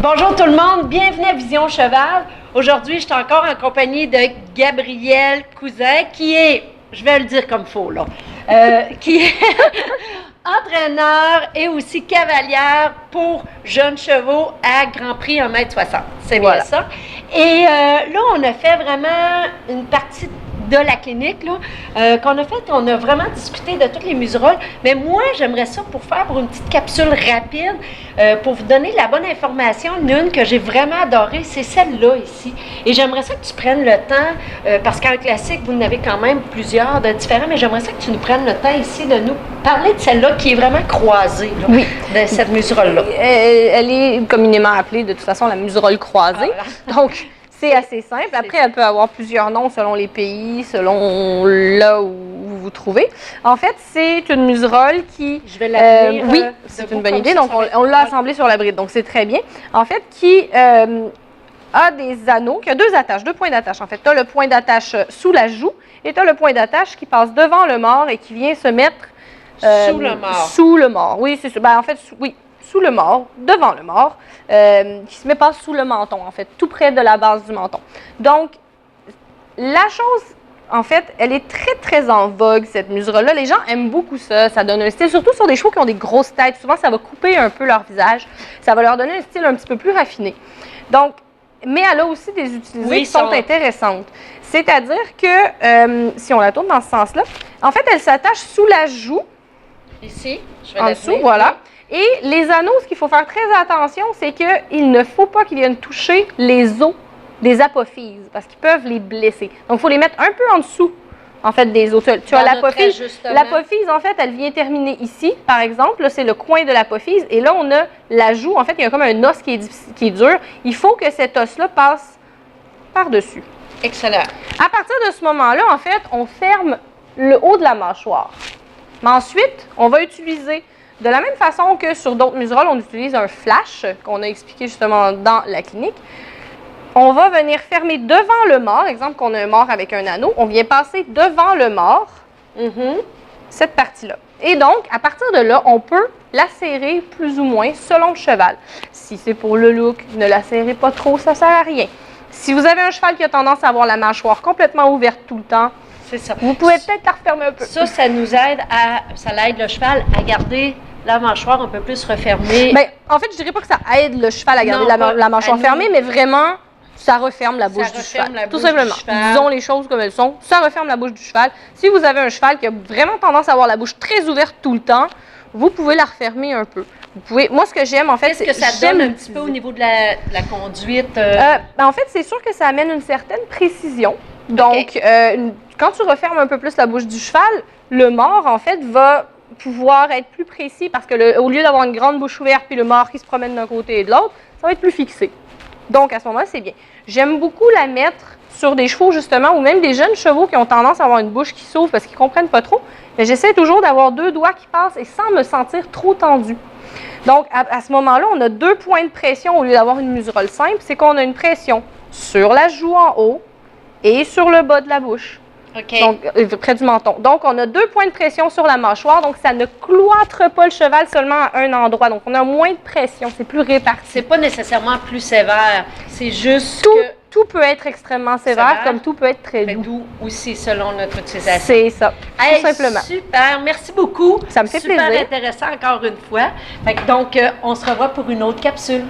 Bonjour tout le monde, bienvenue à Vision Cheval. Aujourd'hui, je suis encore en compagnie de Gabrielle Cousin, qui est, je vais le dire comme il faut, là, qui est entraîneur et aussi cavalière pour jeunes chevaux à Grand Prix 1,60 m. C'est bien ça. Et là, on a fait vraiment une partie de la clinique, là, qu'on a fait, on a vraiment discuté de toutes les museroles. Mais moi, j'aimerais ça pour une petite capsule rapide, pour vous donner la bonne information. Une que j'ai vraiment adorée, c'est celle-là ici. Et j'aimerais ça que tu prennes le temps, parce qu'en classique, vous en avez quand même plusieurs de différents, mais j'aimerais ça que tu nous prennes le temps ici de nous parler de celle-là qui est vraiment croisée, là, de cette muserolle-là. Elle est communément appelée, de toute façon, la muserolle croisée. Ah, voilà. Donc, c'est assez simple. Après, elle peut avoir plusieurs noms selon les pays, selon là où vous vous trouvez. En fait, c'est une muserolle qui... Je vais la lire, oui, c'est une bonne idée. Donc, on l'a assemblée sur la bride. Donc, c'est très bien. En fait, qui a des anneaux, qui a deux attaches, deux points d'attache. En fait, tu as le point d'attache sous la joue et tu as le point d'attache qui passe devant le mort et qui vient se mettre... sous le mort. Sous le mort, oui, c'est ça. Ben, en fait, oui. Sous le mort, devant le mort, qui se met pas sous le menton, en fait, tout près de la base du menton. Donc, la chose, en fait, elle est très, très en vogue, cette muserolle-là. Les gens aiment beaucoup ça. Ça donne un style, surtout sur des chevaux qui ont des grosses têtes. Souvent, ça va couper un peu leur visage. Ça va leur donner un style un petit peu plus raffiné. Donc, mais elle a aussi des utilités qui sont intéressantes. C'est-à-dire que, si on la tourne dans ce sens-là, en fait, elle s'attache sous la joue. Ici, je vais en dessous, voilà. Et les anneaux, ce qu'il faut faire très attention, c'est qu'il ne faut pas qu'ils viennent toucher les os des apophyses, parce qu'ils peuvent les blesser. Donc, il faut les mettre un peu en dessous, en fait, des os. Tu as l'apophyse. L'apophyse, en fait, elle vient terminer ici, par exemple. Là, c'est le coin de l'apophyse. Et là, on a la joue. En fait, il y a comme un os qui est dur. Il faut que cet os-là passe par-dessus. Excellent. À partir de ce moment-là, en fait, on ferme le haut de la mâchoire. Mais ensuite, on va utiliser... De la même façon que sur d'autres muserolles, on utilise un flash, qu'on a expliqué justement dans la clinique. On va venir fermer devant le mort, exemple qu'on a un mort avec un anneau, on vient passer devant le mort, cette partie-là. Et donc, à partir de là, on peut la serrer plus ou moins selon le cheval. Si c'est pour le look, ne la serrez pas trop, ça ne sert à rien. Si vous avez un cheval qui a tendance à avoir la mâchoire complètement ouverte tout le temps, vous pouvez peut-être la refermer un peu. Ça nous aide ça aide le cheval à garder la mâchoire un peu plus refermée. Bien, en fait, je dirais pas que ça aide le cheval à garder la mâchoire fermée, mais vraiment, ça referme la bouche du cheval. Tout simplement. Disons les choses comme elles sont. Ça referme la bouche du cheval. Si vous avez un cheval qui a vraiment tendance à avoir la bouche très ouverte tout le temps, vous pouvez la refermer un peu. Vous pouvez, moi, ce que j'aime, en fait, c'est que ça donne un petit peu au niveau de la conduite. Ben, en fait, c'est sûr que ça amène une certaine précision. Donc, quand tu refermes un peu plus la bouche du cheval, le mort, en fait, va pouvoir être plus précis parce que au lieu d'avoir une grande bouche ouverte puis le mort qui se promène d'un côté et de l'autre, ça va être plus fixé. Donc, à ce moment-là, c'est bien. J'aime beaucoup la mettre sur des chevaux, justement, ou même des jeunes chevaux qui ont tendance à avoir une bouche qui s'ouvre parce qu'ils ne comprennent pas trop. Mais j'essaie toujours d'avoir deux doigts qui passent et sans me sentir trop tendue. Donc, à ce moment-là, on a deux points de pression au lieu d'avoir une muserolle simple. C'est qu'on a une pression sur la joue en haut et sur le bas de la bouche. Donc, près du menton. Donc, on a deux points de pression sur la mâchoire. Donc, ça ne cloître pas le cheval seulement à un endroit. Donc, on a moins de pression. C'est plus réparti. C'est pas nécessairement plus sévère. C'est juste tout peut être extrêmement sévère, comme tout peut être très doux. Aussi, selon notre utilisation. C'est ça, tout simplement. Super, merci beaucoup. Ça me fait plaisir. Super intéressant encore une fois. Donc, on se revoit pour une autre capsule.